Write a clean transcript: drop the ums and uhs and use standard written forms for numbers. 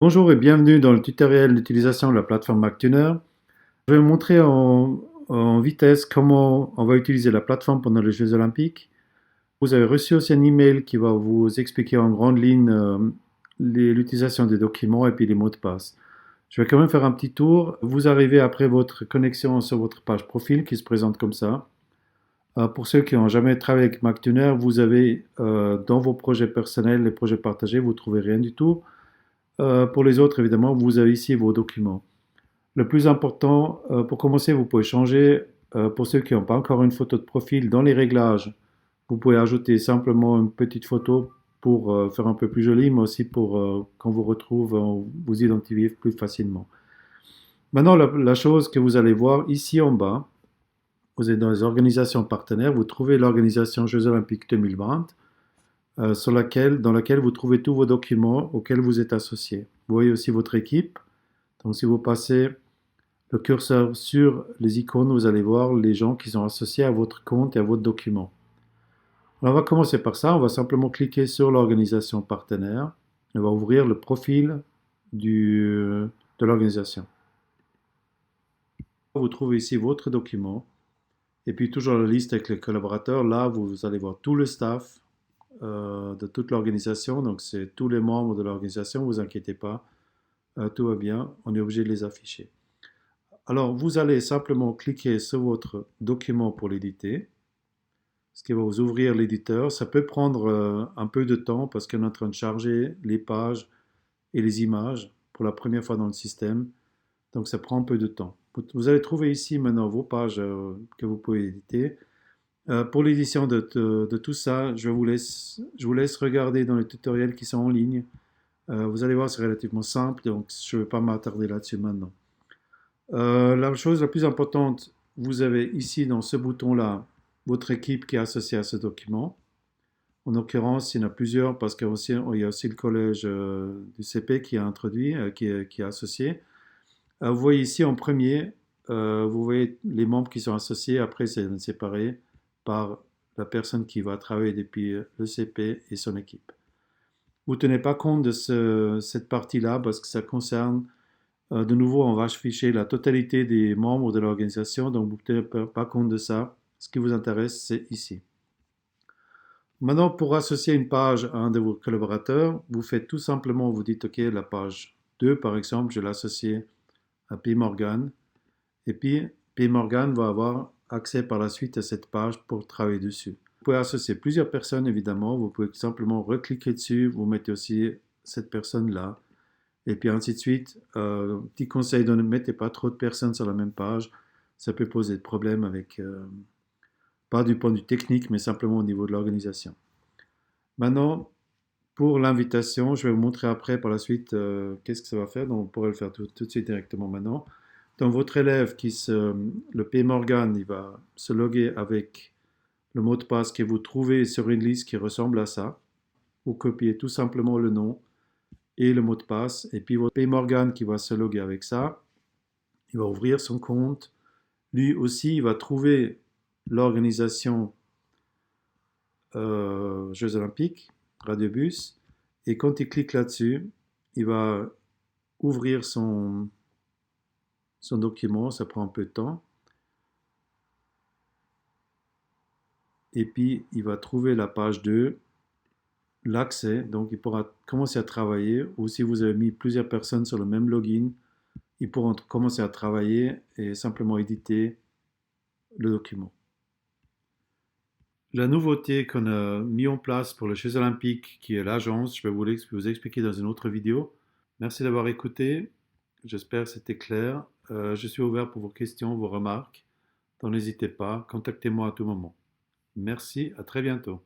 Bonjour et bienvenue dans le tutoriel d'utilisation de la plateforme MacTuner. Je vais vous montrer en vitesse comment on va utiliser la plateforme pendant les Jeux Olympiques. Vous avez reçu aussi un email qui va vous expliquer en grande ligne l'utilisation des documents et puis les mots de passe. Je vais quand même faire un petit tour. Vous arrivez après votre connexion sur votre page profil qui se présente comme ça. Pour ceux qui n'ont jamais travaillé avec MacTuner, vous avez dans vos projets personnels, les projets partagés, vous ne trouvez rien du tout. Pour les autres, évidemment, vous avez ici vos documents. Le plus important, pour commencer, vous pouvez changer, pour ceux qui n'ont pas encore une photo de profil, dans les réglages, vous pouvez ajouter simplement une petite photo pour faire un peu plus joli, mais aussi pour quand vous retrouve, vous identifier plus facilement. Maintenant, la chose que vous allez voir ici en bas, vous êtes dans les organisations partenaires, vous trouvez l'organisation Jeux Olympiques 2020, dans laquelle vous trouvez tous vos documents auxquels vous êtes associé. Vous voyez aussi votre équipe. Donc, si vous passez le curseur sur les icônes, vous allez voir les gens qui sont associés à votre compte et à votre document. Alors, on va commencer par ça. On va simplement cliquer sur l'organisation partenaire. On va ouvrir le profil de l'organisation. Vous trouvez ici votre document. Et puis, toujours la liste avec les collaborateurs. Là, vous allez voir tout le staff de toute l'organisation. Donc, c'est tous les membres de l'organisation. Ne vous inquiétez pas. Tout va bien. On est obligé de les afficher. Alors, vous allez simplement cliquer sur votre document pour l'éditer, ce qui va vous ouvrir l'éditeur. Ça peut prendre un peu de temps parce qu'on est en train de charger les pages et les images pour la première fois dans le système. Donc, ça prend un peu de temps. Vous allez trouver ici maintenant vos pages que vous pouvez éditer. Pour l'édition de tout ça, je vous laisse regarder dans les tutoriels qui sont en ligne. Vous allez voir, c'est relativement simple, donc je ne vais pas m'attarder là-dessus maintenant. La chose la plus importante, vous avez ici dans ce bouton-là votre équipe qui est associée à ce document. En l'occurrence, il y en a plusieurs parce qu'il y a aussi le collège du CP qui est introduit, qui est associé. Vous voyez ici en premier, vous voyez les membres qui sont associés. Après, c'est séparé par la personne qui va travailler depuis le CP et son équipe. Vous ne tenez pas compte de cette partie-là parce que ça concerne de nouveau, on va afficher la totalité des membres de l'organisation, donc vous ne tenez pas compte de ça. Ce qui vous intéresse, c'est ici. Maintenant, pour associer une page à un de vos collaborateurs, vous faites tout simplement, vous dites, OK, la page 2, par exemple, je l'associe à P. Morgan. Et puis, P. Morgan va avoir accès par la suite à cette page pour travailler dessus. Vous pouvez associer plusieurs personnes, évidemment. Vous pouvez simplement recliquer dessus. Vous mettez aussi cette personne-là. Et puis ainsi de suite. Petit conseil, ne mettez pas trop de personnes sur la même page. Ça peut poser des problèmes avec, pas du point de vue technique, mais simplement au niveau de l'organisation. Maintenant, pour l'invitation, je vais vous montrer après par la suite qu'est-ce que ça va faire. Donc, on pourrait le faire tout de suite directement maintenant. Donc, votre élève, le P. Morgan, il va se loguer avec le mot de passe que vous trouvez sur une liste qui ressemble à ça. Vous copiez tout simplement le nom et le mot de passe. Et puis votre P. Morgan qui va se loguer avec ça, il va ouvrir son compte. Lui aussi, il va trouver l'organisation Jeux Olympiques, Radiobus. Et quand il clique là-dessus, il va ouvrir son document. Ça prend un peu de temps. Et puis, il va trouver la page 2, l'accès. Donc, il pourra commencer à travailler. Ou si vous avez mis plusieurs personnes sur le même login, ils pourront commencer à travailler et simplement éditer le document. La nouveauté qu'on a mis en place pour les Jeux Olympiques, qui est l'agence, je vais vous expliquer dans une autre vidéo. Merci d'avoir écouté. J'espère que c'était clair. Je suis ouvert pour vos questions, vos remarques. Donc n'hésitez pas, contactez-moi à tout moment. Merci, à très bientôt.